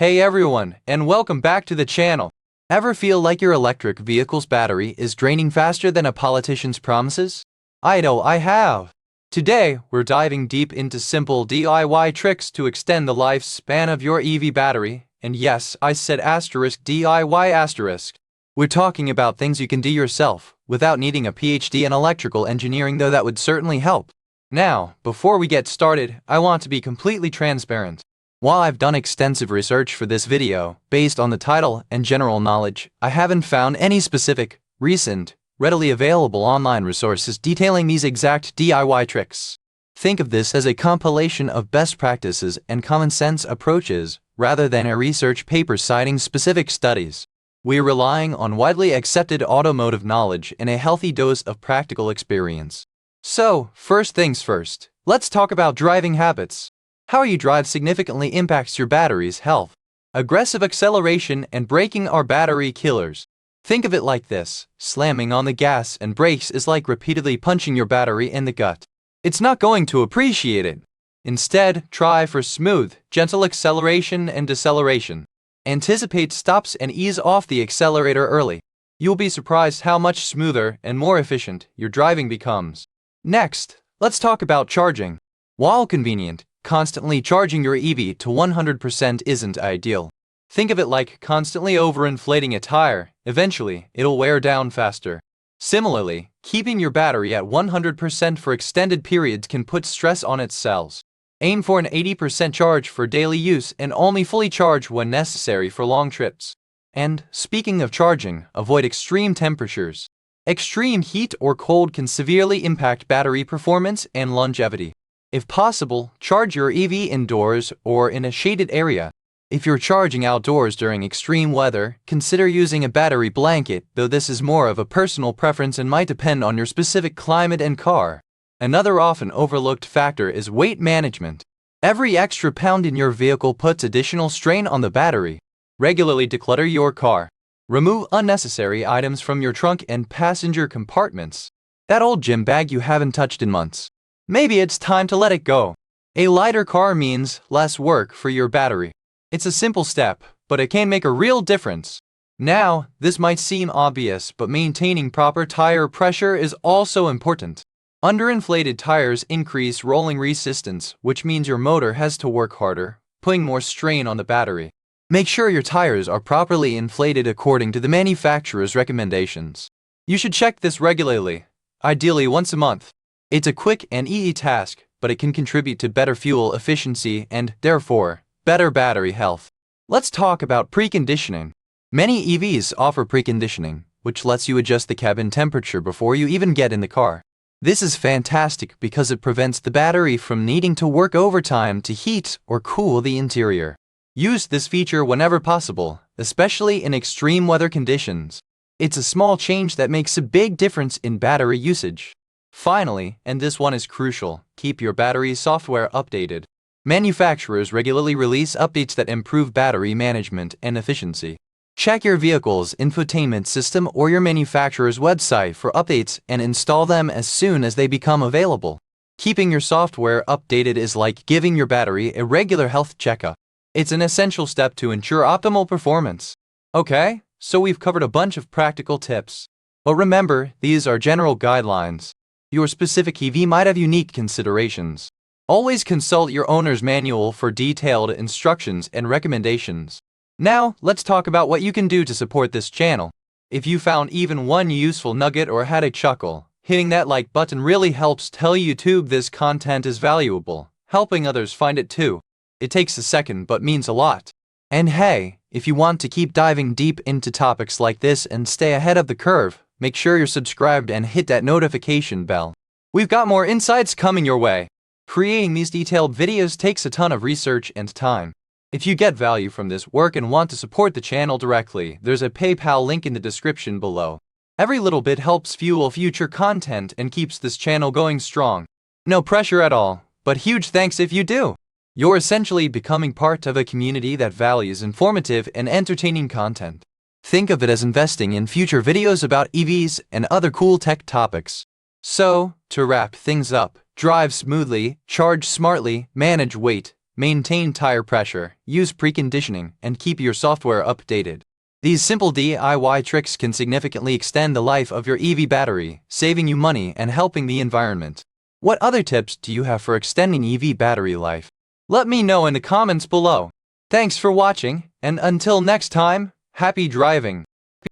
Hey everyone, and welcome back to the channel. Ever feel like your electric vehicle's battery is draining faster than a politician's promises? I know I have. Today, we're diving deep into simple DIY tricks to extend the lifespan of your EV battery, and yes, I said asterisk DIY asterisk. We're talking about things you can do yourself, without needing a PhD in electrical engineering, though that would certainly help. Now, before we get started, I want to be completely transparent. While I've done extensive research for this video, based on the title and general knowledge, I haven't found any specific, recent, readily available online resources detailing these exact DIY tricks. Think of this as a compilation of best practices and common sense approaches, rather than a research paper citing specific studies. We're relying on widely accepted automotive knowledge and a healthy dose of practical experience. So, first things first, let's talk about driving habits. How you drive significantly impacts your battery's health. Aggressive acceleration and braking are battery killers. Think of it like this: slamming on the gas and brakes is like repeatedly punching your battery in the gut. It's not going to appreciate it. Instead, try for smooth, gentle acceleration and deceleration. Anticipate stops and ease off the accelerator early. You'll be surprised how much smoother and more efficient your driving becomes. Next, let's talk about charging. While convenient, constantly charging your EV to 100% isn't ideal. Think of it like constantly overinflating a tire. Eventually, it'll wear down faster. Similarly, keeping your battery at 100% for extended periods can put stress on its cells. Aim for an 80% charge for daily use and only fully charge when necessary for long trips. And, speaking of charging, avoid extreme temperatures. Extreme heat or cold can severely impact battery performance and longevity. If possible, charge your EV indoors or in a shaded area. If you're charging outdoors during extreme weather, consider using a battery blanket, though this is more of a personal preference and might depend on your specific climate and car. Another often overlooked factor is weight management. Every extra pound in your vehicle puts additional strain on the battery. Regularly declutter your car. Remove unnecessary items from your trunk and passenger compartments. That old gym bag you haven't touched in months. Maybe it's time to let it go. A lighter car means less work for your battery. It's a simple step, but it can make a real difference. Now, this might seem obvious, but maintaining proper tire pressure is also important. Underinflated tires increase rolling resistance, which means your motor has to work harder, putting more strain on the battery. Make sure your tires are properly inflated according to the manufacturer's recommendations. You should check this regularly, ideally once a month. It's a quick and easy task, but it can contribute to better fuel efficiency and, therefore, better battery health. Let's talk about preconditioning. Many EVs offer preconditioning, which lets you adjust the cabin temperature before you even get in the car. This is fantastic because it prevents the battery from needing to work overtime to heat or cool the interior. Use this feature whenever possible, especially in extreme weather conditions. It's a small change that makes a big difference in battery usage. Finally, and this one is crucial, keep your battery software updated. Manufacturers regularly release updates that improve battery management and efficiency. Check your vehicle's infotainment system or your manufacturer's website for updates and install them as soon as they become available. Keeping your software updated is like giving your battery a regular health checkup. It's an essential step to ensure optimal performance. Okay, so we've covered a bunch of practical tips. But remember, these are general guidelines. Your specific EV might have unique considerations. Always consult your owner's manual for detailed instructions and recommendations. Now, let's talk about what you can do to support this channel. If you found even one useful nugget or had a chuckle, hitting that like button really helps tell YouTube this content is valuable, helping others find it too. It takes a second but means a lot. And hey, if you want to keep diving deep into topics like this and stay ahead of the curve, make sure you're subscribed and hit that notification bell. We've got more insights coming your way. Creating these detailed videos takes a ton of research and time. If you get value from this work and want to support the channel directly, there's a PayPal link in the description below. Every little bit helps fuel future content and keeps this channel going strong. No pressure at all, but huge thanks if you do. You're essentially becoming part of a community that values informative and entertaining content. Think of it as investing in future videos about EVs and other cool tech topics. So, to wrap things up, drive smoothly, charge smartly, manage weight, maintain tire pressure, use preconditioning, and keep your software updated. These simple DIY tricks can significantly extend the life of your EV battery, saving you money and helping the environment. What other tips do you have for extending EV battery life? Let me know in the comments below. Thanks for watching, and until next time, happy driving!